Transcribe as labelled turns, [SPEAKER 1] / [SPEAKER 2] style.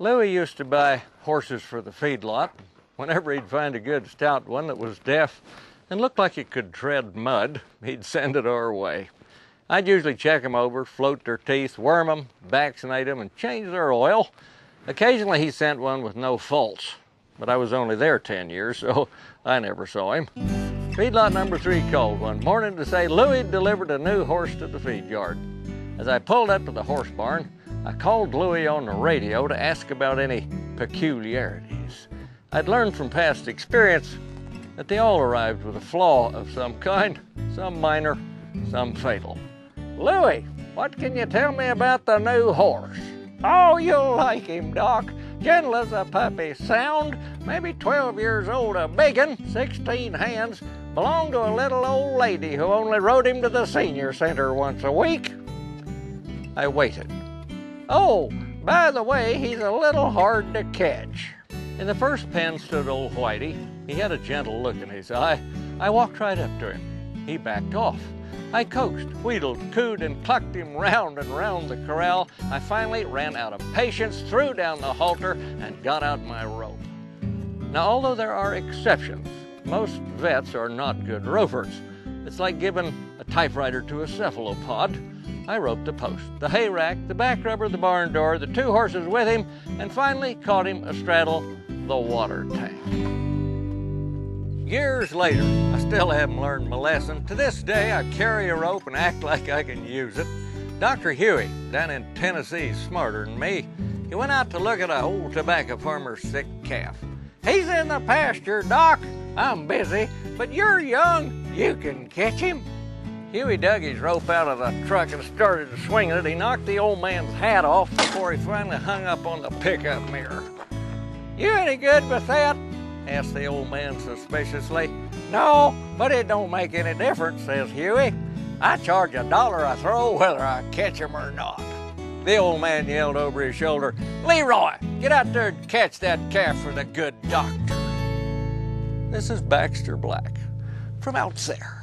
[SPEAKER 1] Louie used to buy horses for the feedlot. Whenever he'd find a good stout one that was deaf and looked like it could tread mud, he'd send it our way. I'd usually check them over, float their teeth, worm them, vaccinate them, and change their oil. Occasionally he sent one with no faults, but I was only there 10 years, so I never saw him. Feedlot number 3 called one morning to say Louie delivered a new horse to the feed yard. As I pulled up to the horse barn, I called Louie on the radio to ask about any peculiarities. I'd learned from past experience that they all arrived with a flaw of some kind, some minor, some fatal. Louie, what can you tell me about the new horse? Oh, you'll like him, Doc. Gentle as a puppy, sound, maybe 12 years old, a biggin, 16 hands, belonged to a little old lady who only rode him to the senior center once a week. I waited. Oh, by the way, he's a little hard to catch. In the first pen stood old Whitey. He had a gentle look in his eye. I walked right up to him. He backed off. I coaxed, wheedled, cooed, and clucked him round and round the corral. I finally ran out of patience, threw down the halter, and got out my rope. Now, although there are exceptions, most vets are not good ropers. It's like giving a typewriter to a cephalopod. I roped the post, the hay rack, the back rubber, the barn door, the 2 horses with him, and finally caught him astraddle the water tank. Years later, I still haven't learned my lesson. To this day, I carry a rope and act like I can use it. Dr. Huey, down in Tennessee, is smarter than me. He went out to look at an old tobacco farmer's sick calf. He's in the pasture, Doc. I'm busy, but you're young. You can catch him. Huey dug his rope out of the truck and started swinging it. He knocked the old man's hat off before he finally hung up on the pickup mirror. You any good with that? Asked the old man suspiciously. No, but it don't make any difference, says Huey. I charge $1 a throw whether I catch him or not. The old man yelled over his shoulder, Leroy, get out there and catch that calf for the good doctor. This is Baxter Black from out there.